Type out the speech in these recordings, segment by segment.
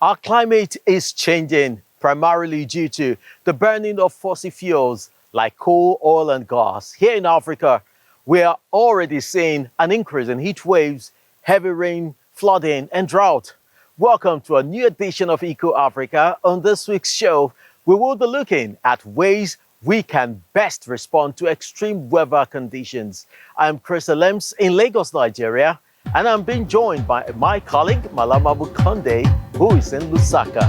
Our climate is changing primarily due to the burning of fossil fuels like coal, oil, and gas. Here in Africa, we are already seeing an increase in heat waves, heavy rain, flooding, and drought. Welcome to a new edition of EcoAfrica. On this week's show, we will be looking at ways we can best respond to extreme weather conditions. I'm Chris Alems in Lagos, Nigeria, and I'm being joined by my colleague, Malama Bukonde, who is in Lusaka.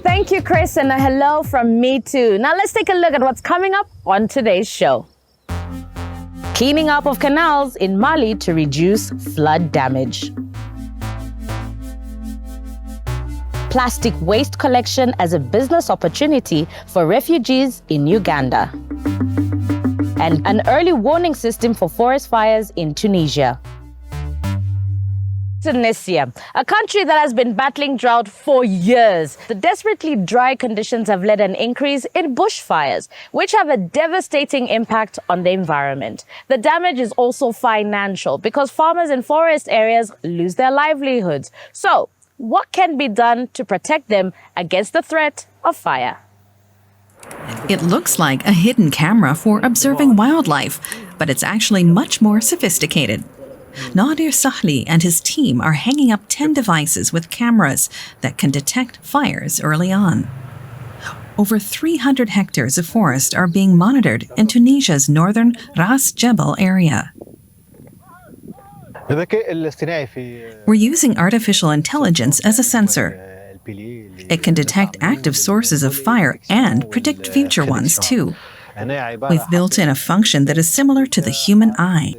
Thank you, Chris, and a hello from me too. Now let's take a look at what's coming up on today's show. Cleaning up of canals in Mali to reduce flood damage. Plastic waste collection as a business opportunity for refugees in Uganda. And an early warning system for forest fires in Tunisia. Tunisia, a country that has been battling drought for years. The desperately dry conditions have led an increase in bushfires, which have a devastating impact on the environment. The damage is also financial because farmers in forest areas lose their livelihoods. So, what can be done to protect them against the threat of fire? It looks like a hidden camera for observing wildlife, but it's actually much more sophisticated. Nadir Sahli and his team are hanging up 10 devices with cameras that can detect fires early on. Over 300 hectares of forest are being monitored in Tunisia's northern Ras Jebel area. We're using artificial intelligence as a sensor. It can detect active sources of fire and predict future ones, too. We've built in a function that is similar to the human eye.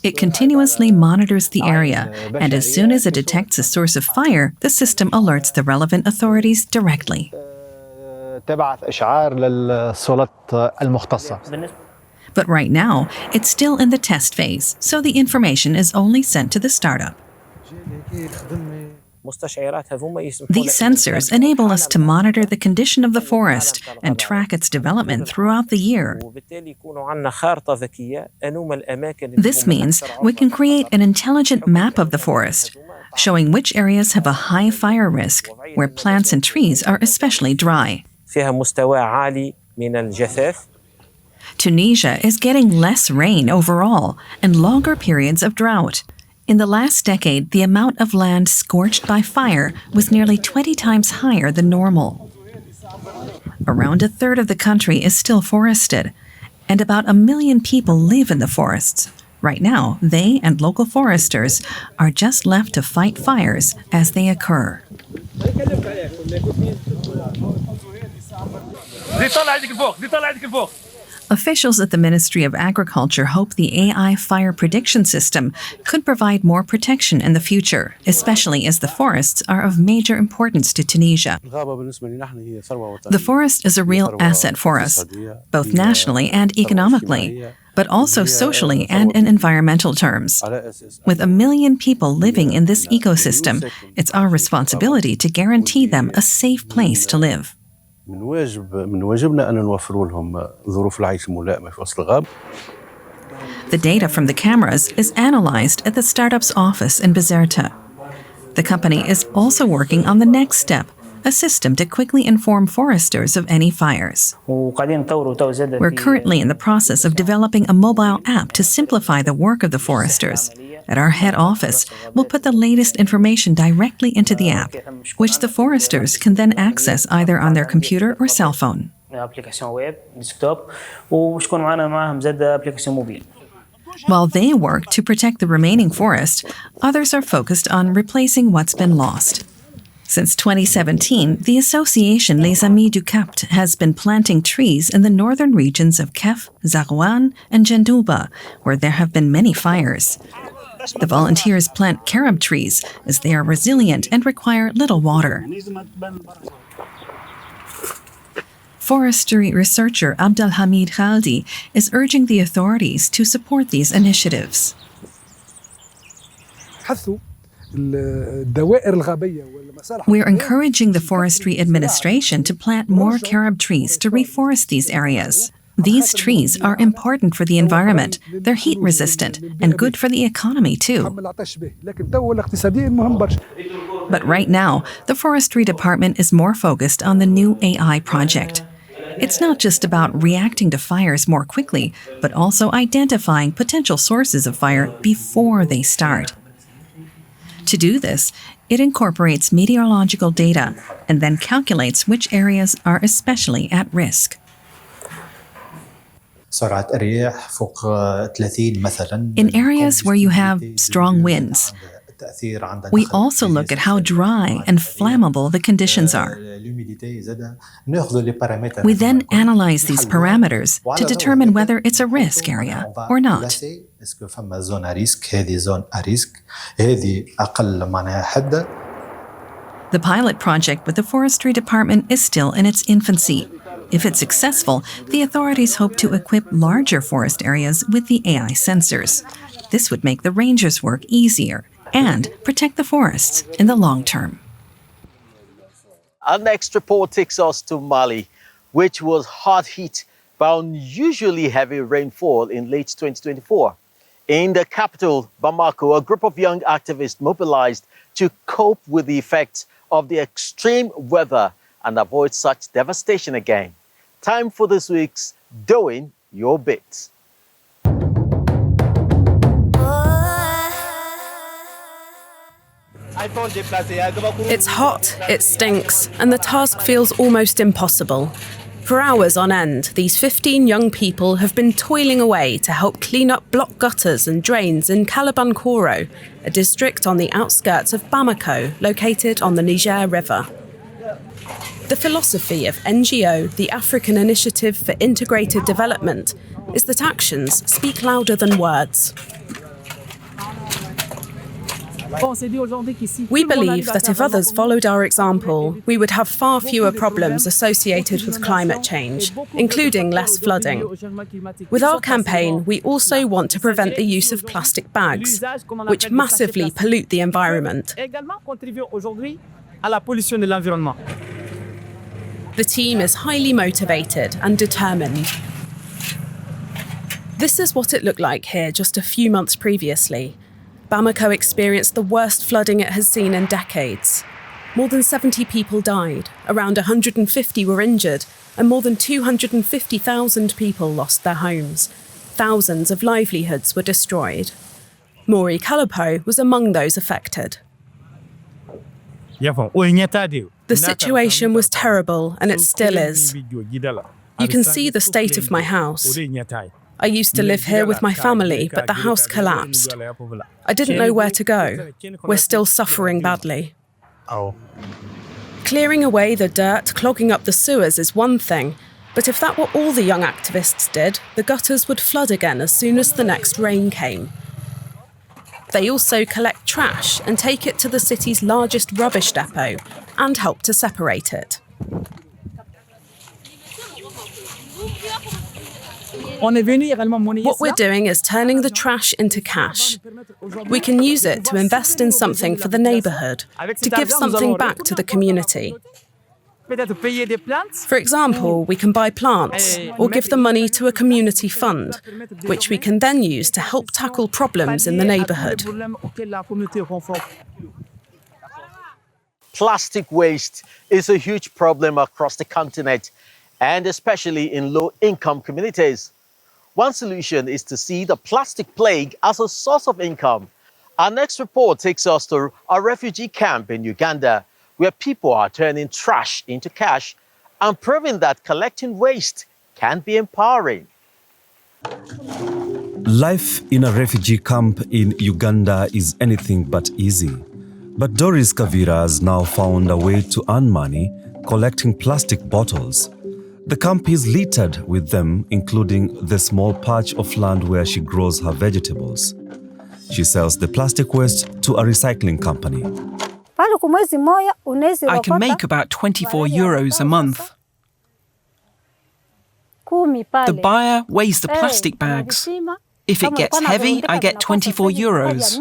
It continuously monitors the area, and as soon as it detects a source of fire, the system alerts the relevant authorities directly. But right now, it's still in the test phase, so the information is only sent to the startup. These sensors enable us to monitor the condition of the forest and track its development throughout the year. This means we can create an intelligent map of the forest, showing which areas have a high fire risk, where plants and trees are especially dry. Tunisia is getting less rain overall and longer periods of drought. In the last decade, the amount of land scorched by fire was nearly 20 times higher than normal. Around a third of the country is still forested, and about 1 million people live in the forests. Right now, they and local foresters are just left to fight fires as they occur. Officials at the Ministry of Agriculture hope the AI fire prediction system could provide more protection in the future, especially as the forests are of major importance to Tunisia. The forest is a real asset for us, both nationally and economically, but also socially and in environmental terms. With 1 million people living in this ecosystem, it's our responsibility to guarantee them a safe place to live. The data from the cameras is analyzed at the startup's office in Bizerta. The company is also working on the next step, a system to quickly inform foresters of any fires. We're currently in the process of developing a mobile app to simplify the work of the foresters. At our head office, we'll put the latest information directly into the app, which the foresters can then access either on their computer or cell phone. While they work to protect the remaining forest, others are focused on replacing what's been lost. Since 2017, the association Les Amis du Cap has been planting trees in the northern regions of Kef, Zarouane, and Jendouba, where there have been many fires. The volunteers plant carob trees as they are resilient and require little water. Forestry researcher Abdelhamid Khaldi is urging the authorities to support these initiatives. We're encouraging the Forestry Administration to plant more carob trees to reforest these areas. These trees are important for the environment. They're heat resistant and good for the economy too. But right now, the Forestry Department is more focused on the new AI project. It's not just about reacting to fires more quickly, but also identifying potential sources of fire before they start. To do this, it incorporates meteorological data and then calculates which areas are especially at risk. In areas where you have strong winds, we also look at how dry and flammable the conditions are. We then analyze these parameters to determine whether it's a risk area or not. The pilot project with the Forestry Department is still in its infancy. If it's successful, the authorities hope to equip larger forest areas with the AI sensors. This would make the rangers' work easier and protect the forests in the long term. Our next report takes us to Mali, which was hard hit by unusually heavy rainfall in late 2024. In the capital, Bamako, a group of young activists mobilized to cope with the effects of the extreme weather and avoid such devastation again. Time for this week's Doing Your Bit. It's hot, it stinks, and the task feels almost impossible. For hours on end, these 15 young people have been toiling away to help clean up blocked gutters and drains in Kalabankoro, a district on the outskirts of Bamako, located on the Niger River. The philosophy of NGO, the African Initiative for Integrated Development, is that actions speak louder than words. We believe that if others followed our example, we would have far fewer problems associated with climate change, including less flooding. With our campaign, we also want to prevent the use of plastic bags, which massively pollute the environment. The team is highly motivated and determined. This is what it looked like here just a few months previously. Bamako experienced the worst flooding it has seen in decades. More than 70 people died, around 150 were injured, and more than 250,000 people lost their homes. Thousands of livelihoods were destroyed. Maury Kalapo was among those affected. The situation was terrible, and it still is. You can see the state of my house. I used to live here with my family, but the house collapsed. I didn't know where to go. We're still suffering badly. Clearing away the dirt, clogging up the sewers is one thing, but if that were all the young activists did, the gutters would flood again as soon as the next rain came. They also collect trash and take it to the city's largest rubbish depot and help to separate it. What we're doing is turning the trash into cash. We can use it to invest in something for the neighborhood, to give something back to the community. For example, we can buy plants or give the money to a community fund, which we can then use to help tackle problems in the neighborhood. Plastic waste is a huge problem across the continent, and especially in low-income communities. One solution is to see the plastic plague as a source of income. Our next report takes us to a refugee camp in Uganda, where people are turning trash into cash and proving that collecting waste can be empowering. Life in a refugee camp in Uganda is anything but easy. But Doris Kavira has now found a way to earn money collecting plastic bottles. The camp is littered with them, including the small patch of land where she grows her vegetables. She sells the plastic waste to a recycling company. I can make about 24 euros a month. The buyer weighs the plastic bags. If it gets heavy, I get 24 euros.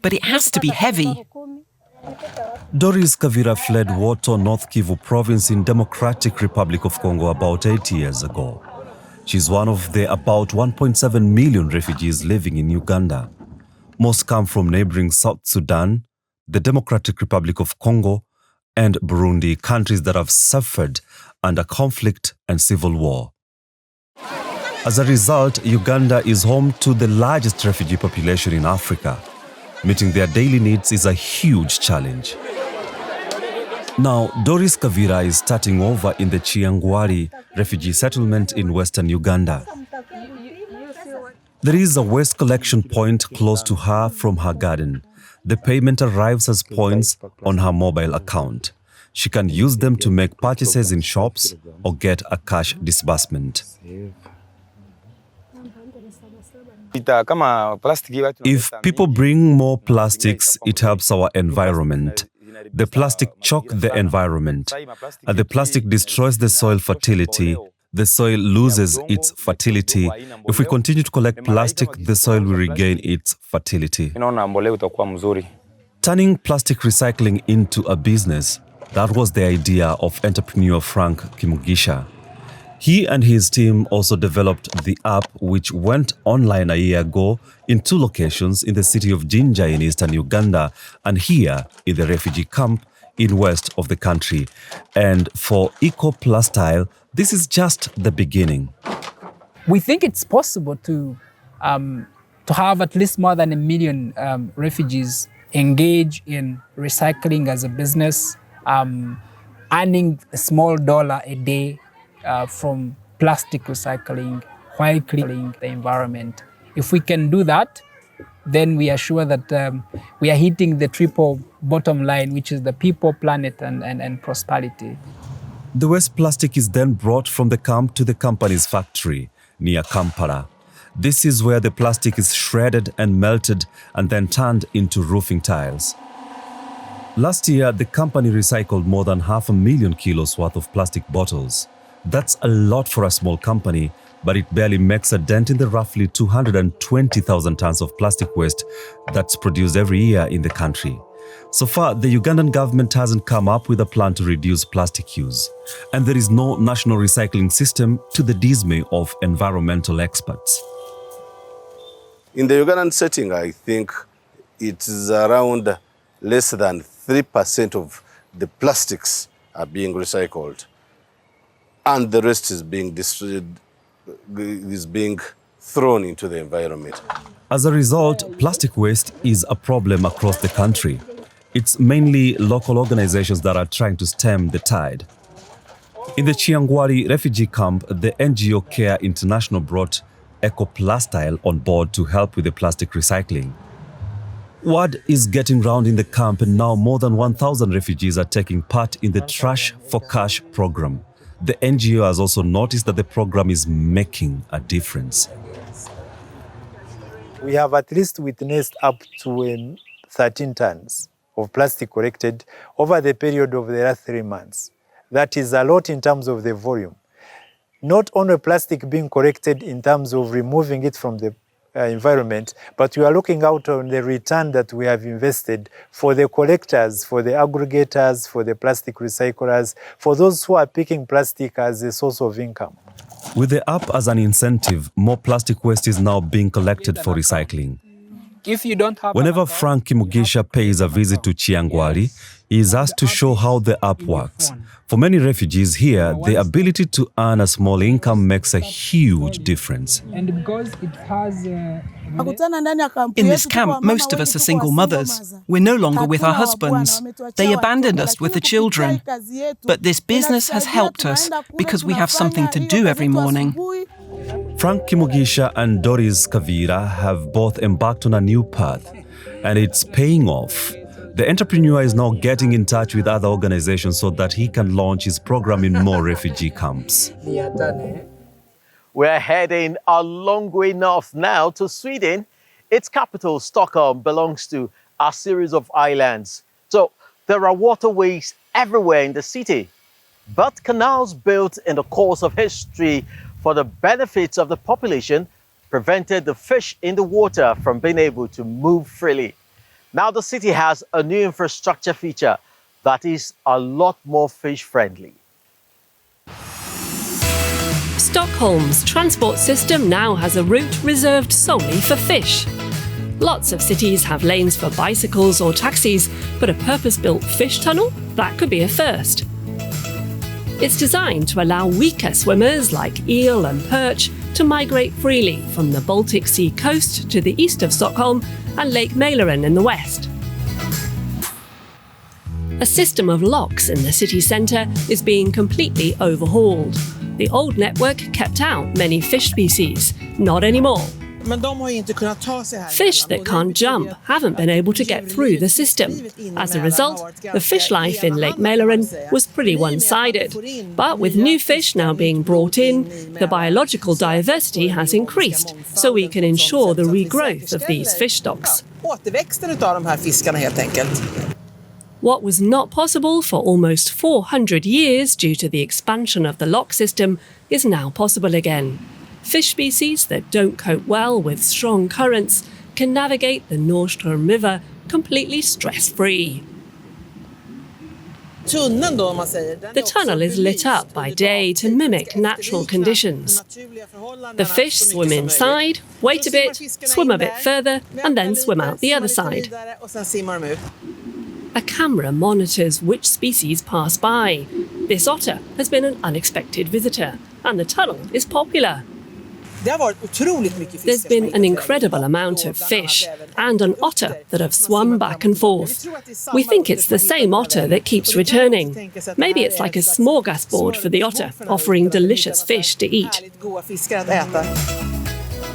But it has to be heavy. Doris Kavira fled Woto, North Kivu province in Democratic Republic of Congo about 8 years ago. She's one of the about 1.7 million refugees living in Uganda. Most come from neighboring South Sudan, the Democratic Republic of Congo, and Burundi, countries that have suffered under conflict and civil war. As a result, Uganda is home to the largest refugee population in Africa. Meeting their daily needs is a huge challenge. Now, Doris Kavira is starting over in the Chiangwari refugee settlement in western Uganda. There is a waste collection point close to her from her garden. The payment arrives as points on her mobile account. She can use them to make purchases in shops or get a cash disbursement. If people bring more plastics, it helps our environment. The plastic choke the environment. The plastic destroys the soil fertility. The soil loses its fertility. If we continue to collect plastic, the soil will regain its fertility. Turning plastic recycling into a business, that was the idea of entrepreneur Frank Kimugisha. He and his team also developed the app, which went online a year ago in 2 locations in the city of Jinja in eastern Uganda and here in the refugee camp in west of the country. And for EcoPlastile, this is just the beginning. We think it's possible to have at least more than 1 million refugees engage in recycling as a business, earning a small dollar a day from plastic recycling while cleaning the environment. If we can do that, then we are sure that we are hitting the triple bottom line, which is the people, planet, and prosperity. The waste plastic is then brought from the camp to the company's factory near Kampala. This is where the plastic is shredded and melted and then turned into roofing tiles. Last year, the company recycled more than 500,000 kilos worth of plastic bottles. That's a lot for a small company, but it barely makes a dent in the roughly 220,000 tons of plastic waste that's produced every year in the country. So far, the Ugandan government hasn't come up with a plan to reduce plastic use. And there is no national recycling system, to the dismay of environmental experts. In the Ugandan setting, I think it is around less than 3% of the plastics are being recycled. And the rest is being thrown into the environment. As a result, plastic waste is a problem across the country. It's mainly local organizations that are trying to stem the tide. In the Chiangwari refugee camp, the NGO Care International brought EcoPlastile on board to help with the plastic recycling. Word is getting round in the camp, and now more than 1,000 refugees are taking part in the Trash for Cash program. The NGO has also noticed that the program is making a difference. We have at least witnessed up to 13 tons of plastic collected over the period of the last 3 months. That is a lot in terms of the volume. Not only plastic being collected in terms of removing it from the environment, but we are looking out on the return that we have invested for the collectors, for the aggregators, for the plastic recyclers, for those who are picking plastic as a source of income. With the app as an incentive, more plastic waste is now being collected for recycling. Whenever Frank Kimugisha pays a visit to Chiangwari, he is asked to show how the app works. For many refugees here, the ability to earn a small income makes a huge difference. And because it has In this camp, most of us are single mothers. We're no longer with our husbands. They abandoned us with the children. But this business has helped us because we have something to do every morning. Frank Kimugisha and Doris Kavira have both embarked on a new path, and it's paying off. The entrepreneur is now getting in touch with other organizations so that he can launch his program in more refugee camps. We're heading a long way north now to Sweden. Its capital, Stockholm, belongs to a series of islands. So there are waterways everywhere in the city. But canals built in the course of history for the benefits of the population prevented the fish in the water from being able to move freely. Now the city has a new infrastructure feature that is a lot more fish-friendly. Stockholm's transport system now has a route reserved solely for fish. Lots of cities have lanes for bicycles or taxis, but a purpose-built fish tunnel? That could be a first. It's designed to allow weaker swimmers like eel and perch to migrate freely from the Baltic Sea coast to the east of Stockholm and Lake Mälaren in the west. A system of locks in the city centre is being completely overhauled. The old network kept out many fish species, not anymore. Fish that can't jump haven't been able to get through the system. As a result, the fish life in Lake Mälaren was pretty one-sided. But with new fish now being brought in, the biological diversity has increased, so we can ensure the regrowth of these fish stocks. What was not possible for almost 400 years due to the expansion of the lock system is now possible again. Fish species that don't cope well with strong currents can navigate the Norrström River completely stress-free. The tunnel is lit up by day to mimic natural conditions. The fish swim inside, wait a bit, swim a bit further, and then swim out the other side. A camera monitors which species pass by. This otter has been an unexpected visitor, and the tunnel is popular. There's been an incredible amount of fish and an otter that have swum back and forth. We think it's the same otter that keeps returning. Maybe it's like a smorgasbord for the otter, offering delicious fish to eat.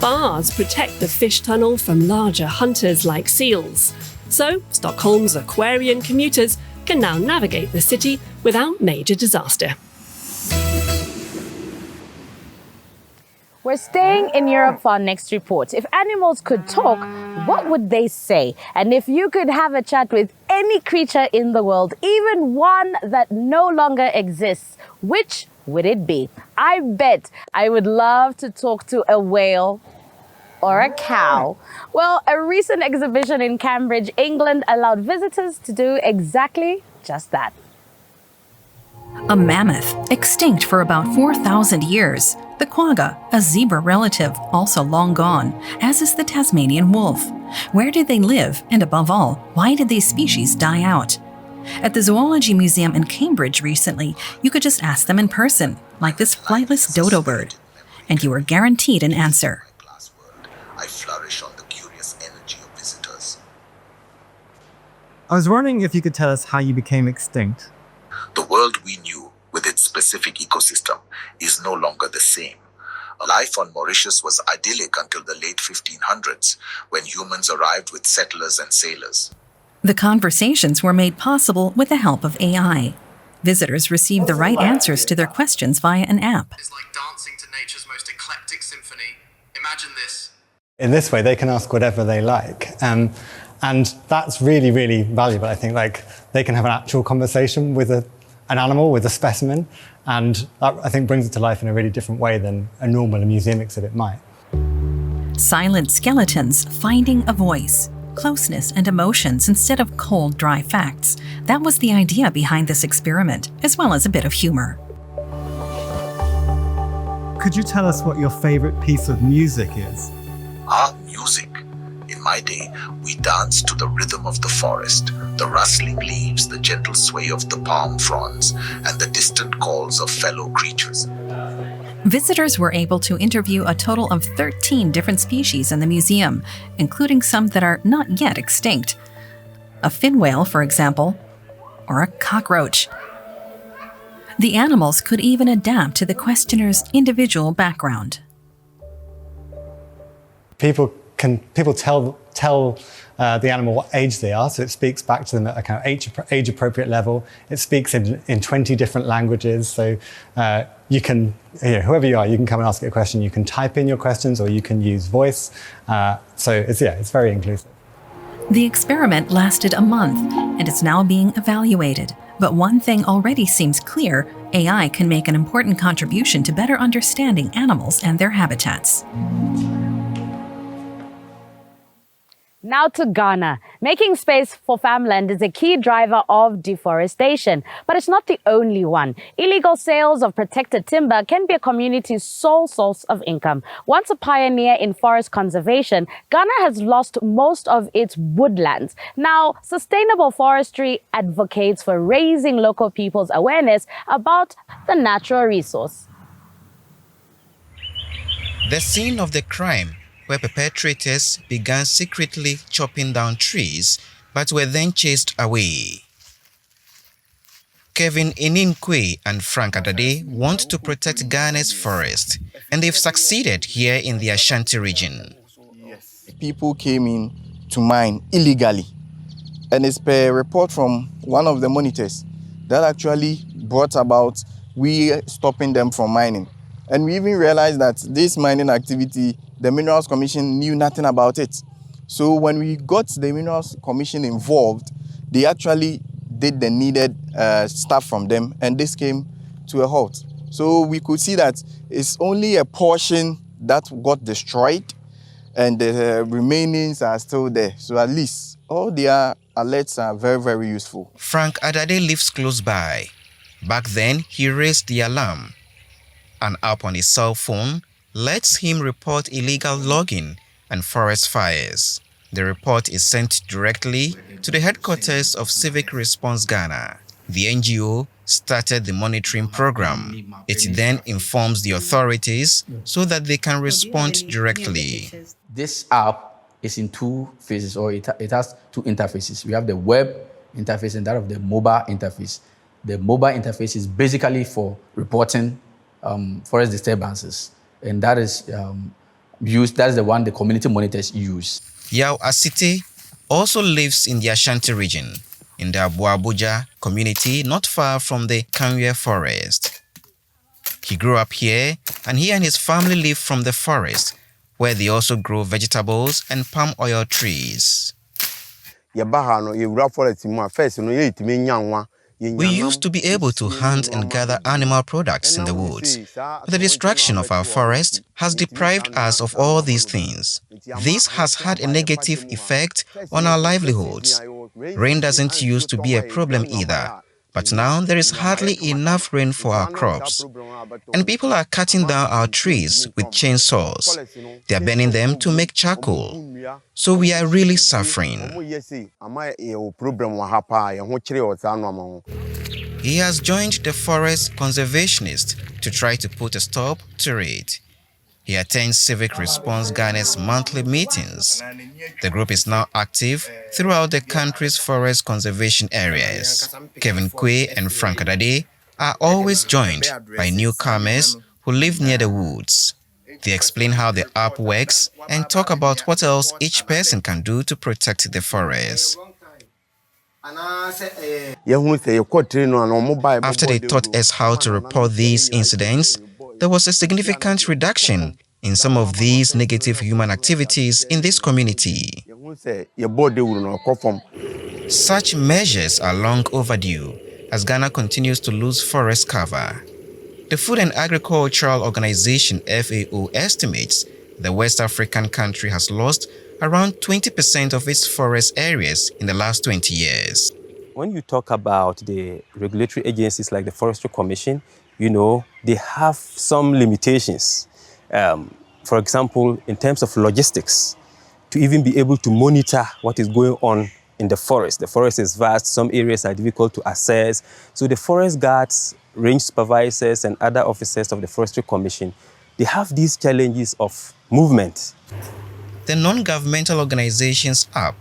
Bars protect the fish tunnel from larger hunters like seals. So, Stockholm's aquarium commuters can now navigate the city without major disaster. We're staying in Europe for our next report. If animals could talk, what would they say? And if you could have a chat with any creature in the world, even one that no longer exists, which would it be? I bet I would love to talk to a whale or a cow. Well, a recent exhibition in Cambridge, England, allowed visitors to do exactly just that. A mammoth, extinct for about 4,000 years. The quagga, a zebra relative, also long gone, as is the Tasmanian wolf. Where did they live? And above all, why did these species die out? At the Zoology Museum in Cambridge recently, you could just ask them in person, like this flightless dodo bird, and you were guaranteed an answer. I flourish on the curious energy of visitors. I was wondering if you could tell us how you became extinct. The world we knew, with its specific ecosystem, is no longer the same. Life on Mauritius was idyllic until the late 1500s, when humans arrived with settlers and sailors. The conversations were made possible with the help of AI. Visitors received the right answers to their questions via an app. It's like dancing to nature's most eclectic symphony. Imagine this. In this way, they can ask whatever they like. And that's really, really valuable. I think they can have an actual conversation with an animal, with a specimen. And that, I think, brings it to life in a really different way than a normal museum exhibit might. Silent skeletons finding a voice, closeness and emotions instead of cold, dry facts. That was the idea behind this experiment, as well as a bit of humor. Could you tell us what your favorite piece of music is? Music. In my day, we danced to the rhythm of the forest, the rustling leaves, the gentle sway of the palm fronds, and the distant calls of fellow creatures. Visitors were able to interview a total of 13 different species in the museum, including some that are not yet extinct. A fin whale, for example, or a cockroach. The animals could even adapt to the questioner's individual background. People tell the animal what age they are, so it speaks back to them at a kind of age-appropriate level. It speaks in 20 different languages, so you can, whoever you are, you can come and ask it a question. You can type in your questions, or you can use voice. So it's very inclusive. The experiment lasted a month, and it's now being evaluated. But one thing already seems clear: AI can make an important contribution to better understanding animals and their habitats. Now to Ghana. Making space for farmland is a key driver of deforestation, but it's not the only one. Illegal sales of protected timber can be a community's sole source of income. Once a pioneer in forest conservation, Ghana has lost most of its woodlands. Now, sustainable forestry advocates for raising local people's awareness about the natural resource. The scene of the crime, where perpetrators began secretly chopping down trees but were then chased away. Kevin Ininkwe and Frank Adade want to protect Ghana's forest, and they've succeeded here in the Ashanti region. People came in to mine illegally, and it's per report from one of the monitors that actually brought about we stopping them from mining. And we even realized that this mining activity, the Minerals Commission knew nothing about it. So when we got the Minerals Commission involved, they actually did the needed stuff from them, and this came to a halt. So we could see that it's only a portion that got destroyed, and the remainings are still there. So at least all their alerts are very, very useful. Frank Adade lives close by. Back then, he raised the alarm. An app on his cell phone lets him report illegal logging and forest fires. The report is sent directly to the headquarters of Civic Response Ghana. The NGO started the monitoring program. It then informs the authorities so that they can respond directly. This app is in two phases, or it has two interfaces. We have the web interface and that of the mobile interface. The mobile interface is basically for reporting forest disturbances, and that is that is the one the community monitors use. Yao Asite also lives in the Ashanti region, in the Abuabuja community not far from the Kanwe forest. He grew up here, and he and his family live from the forest, where they also grow vegetables and palm oil trees. We used to be able to hunt and gather animal products in the woods, but the destruction of our forest has deprived us of all these things. This has had a negative effect on our livelihoods. Rain doesn't used to be a problem either, but now there is hardly enough rain for our crops. And people are cutting down our trees with chainsaws. They are burning them to make charcoal. So we are really suffering. He has joined the forest conservationists to try to put a stop to it. He attends Civic Response Ghana's monthly meetings. The group is now active throughout the country's forest conservation areas. Kevin Kwe and Frank Adade are always joined by newcomers who live near the woods. They explain how the app works and talk about what else each person can do to protect the forest. After they taught us how to report these incidents, there was a significant reduction in some of these negative human activities in this community. Such measures are long overdue as Ghana continues to lose forest cover. The Food and Agricultural Organization FAO estimates the West African country has lost around 20% of its forest areas in the last 20 years. When you talk about the regulatory agencies like the Forestry Commission, they have some limitations. For example, in terms of logistics, to even be able to monitor what is going on in the forest. The forest is vast, some areas are difficult to access. So the forest guards, range supervisors, and other officers of the Forestry Commission, they have these challenges of movement. The non-governmental organizations app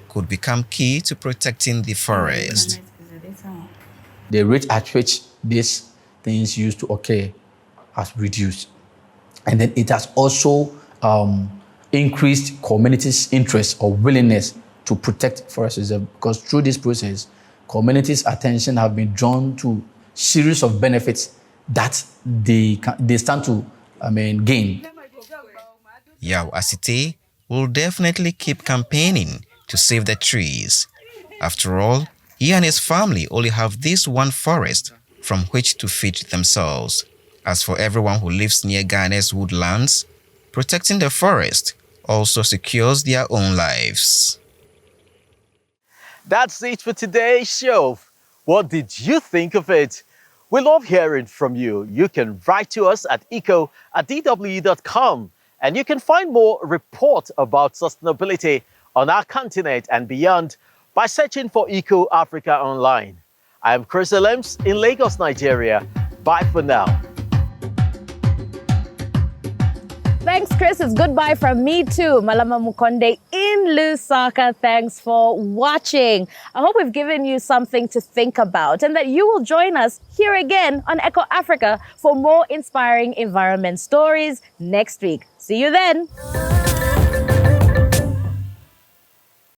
could become key to protecting the forest. The rate at which these things used to occur has reduced. And then it has also increased communities' interest or willingness to protect forests, because through this process, communities' attention have been drawn to series of benefits that they stand to gain. Yao Asite will definitely keep campaigning to save the trees. After all, he and his family only have this one forest from which to feed themselves. As for everyone who lives near Ghana's woodlands, protecting the forest also secures their own lives. That's it for today's show. What did you think of it? We love hearing from you. You can write to us at eco@dw.com, and you can find more reports about sustainability on our continent and beyond by searching for EcoAfrica online. I am Chris Elems in Lagos, Nigeria. Bye for now. Thanks, Chris. It's goodbye from me too. Malama Mukonde in Lusaka. Thanks for watching. I hope we've given you something to think about and that you will join us here again on EcoAfrica for more inspiring environment stories next week. See you then.